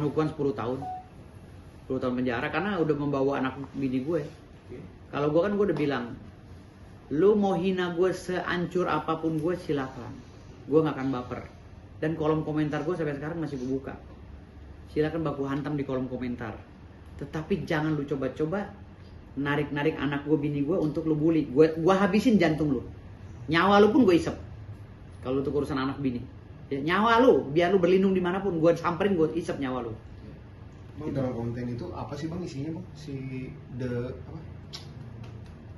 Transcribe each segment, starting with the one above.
hukuman 10 tahun. 10 tahun penjara karena udah membawa anak bini gue. Kalau gue kan gue udah bilang, lu mau hina gue sehancur apapun gue silakan. Gue gak akan baper. Dan kolom komentar gue sampai sekarang masih gue buka. Silakan baku hantam di kolom komentar. Tetapi jangan lu coba-coba narik-narik anak gue, bini gue untuk lu bully. Gue habisin jantung lu. Nyawa lu pun gue isep. Kalau untuk urusan anak bini. Ya, nyawa lu, biar lu berlindung dimanapun, gue samperin, gue isep nyawa lu. Bang, dalam konten itu apa sih bang isinya bang? Si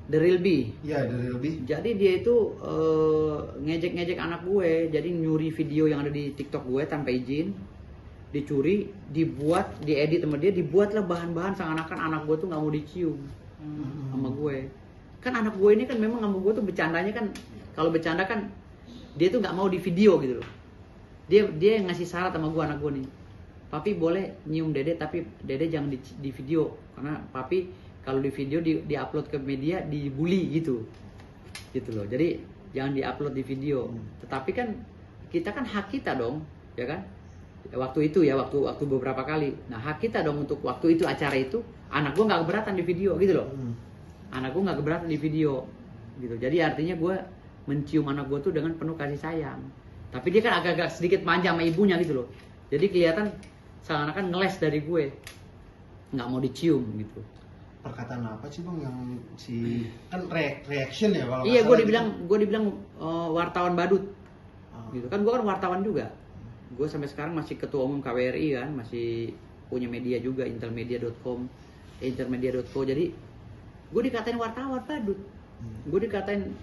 The Real B. Iya, The Real B. Jadi dia itu ngejek-ngejek anak gue. Jadi nyuri video yang ada di TikTok gue tanpa izin, dicuri, dibuat, diedit sama dia, dibuatlah bahan-bahan seakan-akan anak gue tuh nggak mau dicium sama gue. Kan anak gue ini kan memang sama gue tuh bercandanya kan, kalau bercanda kan dia tuh nggak mau di video gitu loh. Dia yang ngasih syarat sama gue, anak gue nih, papi boleh nyium dede tapi dede jangan di video, karena papi kalau di video di upload ke media dibully gitu loh. Jadi jangan di upload di video. Tetapi kan kita kan hak kita dong, ya kan? Waktu itu ya, waktu beberapa kali. Nah hak kita dong untuk waktu itu acara itu, anak gue nggak keberatan di video gitu loh. Anak gue nggak keberatan di video gitu. Jadi artinya gue mencium anak gue tuh dengan penuh kasih sayang. Tapi dia kan agak-agak sedikit manja sama ibunya gitu loh. Jadi kelihatan seakan-akan ngeles dari gue, nggak mau dicium gitu. Perkataan apa sih bang yang si kan reaction ya kalau Iya, gue dibilang wartawan badut. Gitu kan, gue kan wartawan juga. Gue sampai sekarang masih ketua umum KWRI kan, masih punya media juga, intermedia.com, intermedia.co. Jadi gue dikatain wartawan badut. Gue dikatain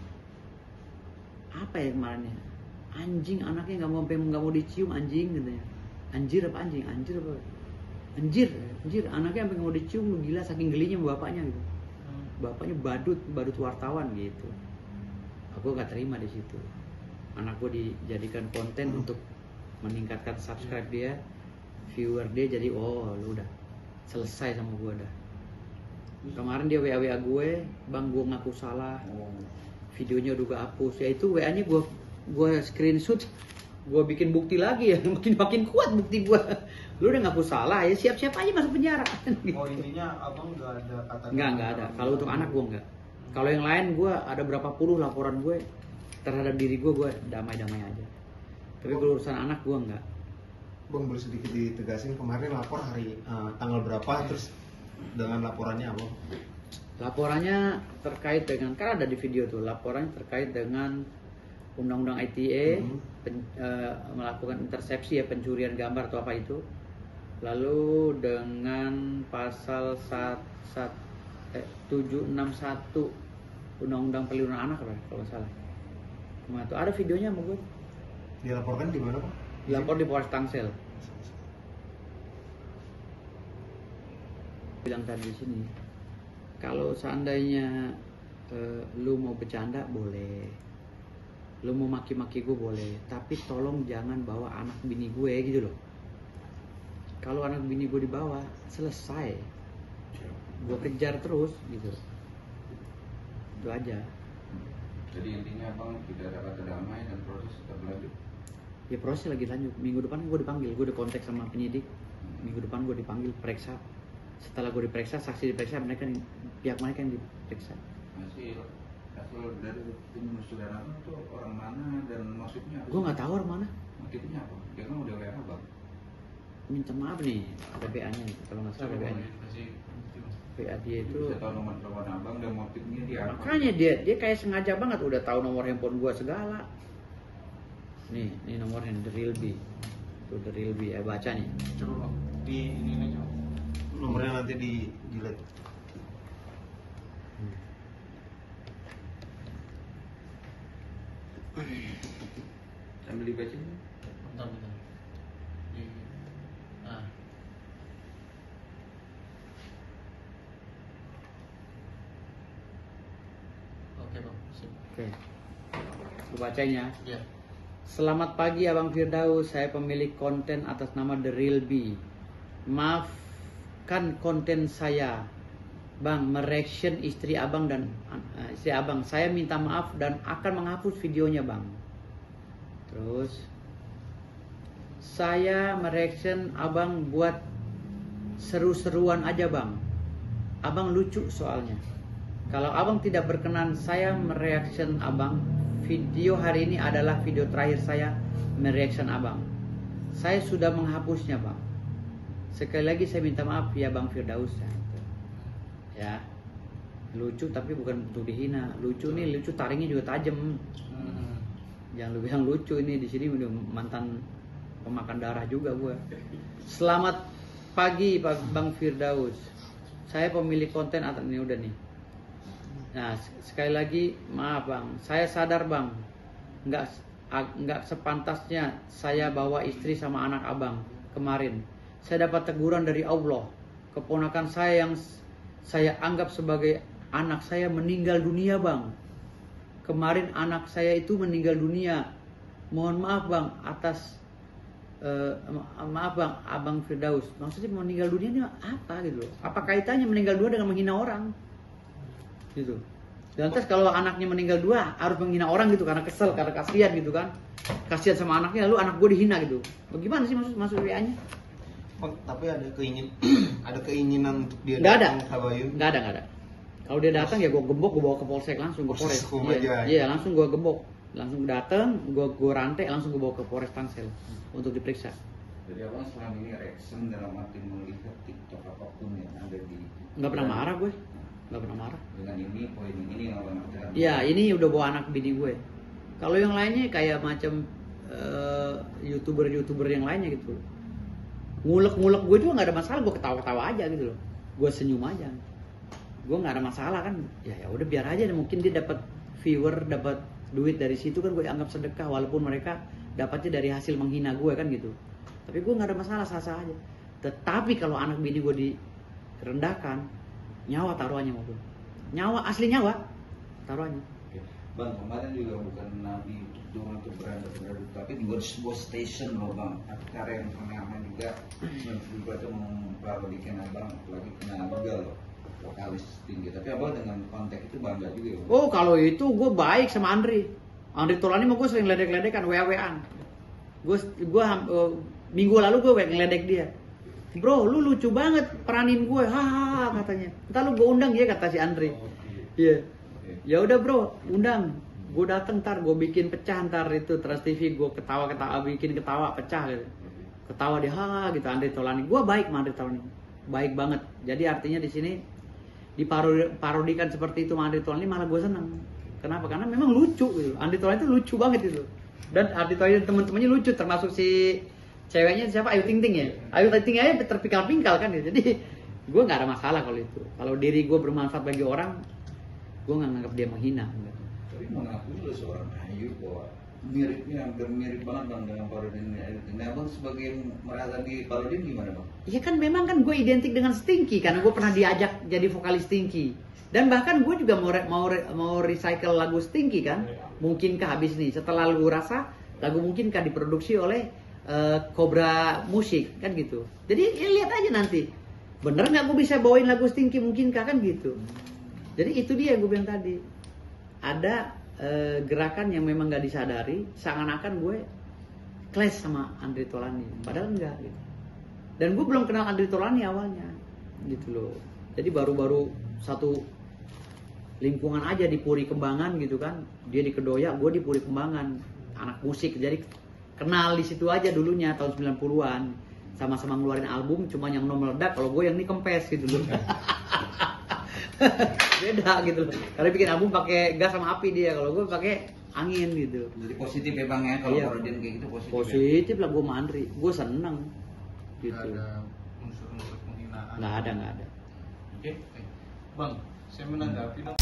apa ya kemarinnya? Anjing, anaknya nggak mau dicium, anjing katanya. Anjir apa anjing? Anjir apa? Anjir, anaknya sampai nggak mau dicium, lu gila, saking gelinya sama bapaknya gitu. Bapaknya badut wartawan gitu. Aku nggak terima di situ. Anak gue dijadikan konten untuk meningkatkan subscribe dia, viewer dia, jadi oh lu udah selesai sama gue dah. Kemarin dia WA gue, bang gue ngaku salah, videonya udah gue hapus. Ya itu WA-nya gue screenshot, gue bikin bukti lagi ya, makin kuat bukti gue. Lu udah ngaku salah ya, siap-siap aja masuk penjara. Oh intinya abang nggak ada kata? Nggak ada. Kalau untuk anak gue nggak. Kalau yang lain gue ada berapa puluh laporan gue terhadap diri gue damai-damai aja. Tapi kalau urusan anak gue nggak. Bang, boleh sedikit ditegasin, kemarin lapor hari tanggal berapa, terus dengan laporannya apa? Laporannya terkait dengan, kan ada di video tuh, laporannya terkait dengan Undang-Undang ITE, melakukan intersepsi ya, pencurian gambar atau apa itu. Lalu dengan pasal 761 Undang-Undang Perlindungan Anak kalau nggak salah. Cuma tuh ada videonya sama gue. Dilaporkan di mana Pak? Dilapor di Polres Tangsel. Bilang tadi di sini, kalau seandainya lu mau bercanda boleh, lu mau maki-maki gue boleh, tapi tolong jangan bawa anak bini gue gitu loh. Kalau anak bini gue dibawa, selesai, gue kejar terus gitu. Itu aja. Jadi intinya abang tidak ada kata damai dan proses tetap berlanjut. Ya proses lagi lanjut. Minggu depan gue dipanggil, gue udah kontak sama penyidik. Minggu depan gue dipanggil periksa. Setelah gue diperiksa, saksi diperiksa, pihak mereka yang diperiksa. Hasil dari tim saudara itu orang mana dan maksudnya? Gue nggak tahu orang mana. Motifnya apa? Dia kan udah WA abang. Minta maaf nih, ada BA-nya kalau nggak salah ada BA-nya. BA dia itu. Bisa tahu nomor telepon abang dan motifnya dia apa? Makanya dia kayak sengaja banget udah tahu nomor handphone gue segala. Nih nomor handphone The Real B. Itu The Real B, ya baca nih. Coba di ini aja. Nomornya nanti di delete. Sambil dibaca. Bentar. Oke bang, sip. Oke. Gue bacain ya. Ya. Selamat pagi Abang Firdaus, saya pemilik konten atas nama The Real B. Maafkan konten saya, Bang, mereaction istri Abang dan istri Abang. Saya minta maaf dan akan menghapus videonya, Bang. Terus saya mereaction Abang buat seru-seruan aja bang. Abang lucu soalnya. Kalau abang tidak berkenan saya mereaction abang, video hari ini adalah video terakhir saya mereaction abang. Saya sudah menghapusnya bang. Sekali lagi saya minta maaf ya Bang Firdaus. Ya, lucu tapi bukan untuk dihina. Lucu nih, lucu taringnya juga tajam. Jangan lu bilang lucu ini, di sini udah mantan pemakan darah juga gue. Selamat pagi Bang Firdaus. Saya pemilik konten atau ini udah nih. Nah, sekali lagi maaf bang, saya sadar bang, nggak sepantasnya saya bawa istri sama anak abang kemarin. Saya dapat teguran dari Allah. Keponakan saya yang saya anggap sebagai anak saya meninggal dunia bang. Kemarin anak saya itu meninggal dunia. Mohon maaf bang atas maaf bang, Abang Firdaus. Maksudnya meninggal dunia ini apa gitu loh? Apa kaitannya meninggal dunia dengan menghina orang? Gitu. Dan terus kalau anaknya meninggal dua harus menghina orang gitu karena kesel, karena kasihan gitu kan? Kasihan sama anaknya, lalu anak gue dihina gitu. Bagaimana sih maksud WA-nya? Bang, tapi ada keinginan untuk dia Nggak ada. datang ke Tabayun? Nggak ada. Kalau dia datang ya gue gembok, gue bawa ke polsek langsung ke Polres. Iya, langsung gue gembok, langsung datang, gue rantai, langsung gue bawa ke Polres Tangsel untuk diperiksa. Jadi abang selama ini reaction dalam arti melihat TikTok apapun yang ada di. Nggak pernah marah gue, nggak pernah marah. Dengan ini poin ini yang abang artikan. Iya, ini udah bawa anak bini gue. Kalau yang lainnya kayak macam youtuber yang lainnya gitu. Ngulek gue juga nggak ada masalah, gue ketawa-ketawa aja gitu loh. Gue senyum aja. Gue nggak ada masalah kan. Ya udah biar aja, mungkin dia dapat viewer, dapat duit dari situ kan gue anggap sedekah, walaupun mereka dapatnya dari hasil menghina gue kan gitu. Tapi gue nggak ada masalah, sah-sah aja. Tetapi kalau anak bini gue direndahkan, nyawa taruhannya mau gue. Nyawa, asli nyawa taruhannya. Oke. Bang, kemarin juga bukan nabi untuk berada, tapi juga di sebuah station loh bang, acara yang pengalaman juga tuh memparodikan abang, apalagi kena juga loh vokalis tinggi. Tapi abang dengan konteks itu bangga juga ya, bang? Oh kalau itu gue baik sama Andri Tolani mah gue sering ledek-ledekan, WA-WAan. Gue minggu lalu gue ngeledek dia. Bro, lu lucu banget peranin gue, hahaha katanya. Ntar lu gue undang ya, kata si Andri. Iya. Ya udah bro, undang. Gue dateng, ntar gue bikin pecah, ntar itu Trans TV gue ketawa-ketawa, bikin ketawa pecah gitu. Ketawa dia, hahaha gitu. Andri Tolani, gue baik sama Andri Tolani, baik banget. Jadi artinya di sini diparodikan seperti itu sama Andri Tolani, malah gue seneng. Kenapa? Karena memang lucu gitu. Andri Tolani itu lucu banget itu. Dan Andri Tolani teman-temannya lucu, termasuk si ceweknya siapa, Ayu Ting Ting ya. Ayu Ting Ting aja terpingkal-pingkal kan ya. Jadi gue nggak ada masalah kalau itu. Kalau diri gue bermanfaat bagi orang, gue nggak nganggap dia menghina. Tapi mengaku juga seorang Ayu bahwa miripnya hampir mirip banget bang dengan parodin Ayu. Nah abang sebagai merasa di parodin gimana bang? Iya kan memang kan gue identik dengan Stinky karena gue pernah diajak jadi vokalis Stinky. Dan bahkan gue juga mau recycle lagu Stinky kan. Mungkinkah habis nih setelah lu rasa lagu mungkinkah diproduksi oleh Cobra Musik kan gitu. Jadi ya lihat aja nanti. Bener nggak gue bisa bawain lagu Stinky, mungkinkah kan gitu. Jadi itu dia gue bilang tadi. Ada gerakan yang memang nggak disadari, seakan-akan gue clash sama Andri Tolani. Padahal enggak gitu. Dan gue belum kenal Andri Tolani awalnya gitu loh. Jadi baru-baru satu lingkungan aja di Puri Kembangan gitu kan. Dia di Kedoya, gue di Puri Kembangan. Anak musik, jadi kenal di situ aja dulunya tahun 90-an. Sama-sama ngeluarin album, cuma yang no meledak, kalau gue yang ini kempes gitu loh. Beda gitu loh. Karena bikin album pakai gas sama api dia, kalau gue pakai angin gitu. Jadi positif ya bang ya, kalau Iya. parodin kayak gitu positif. Positif lah gue sama Andri, gue seneng gitu. Nggak ada unsur-unsur penghinaan. Nggak ada. Oke. Bang, saya menanggapi dong.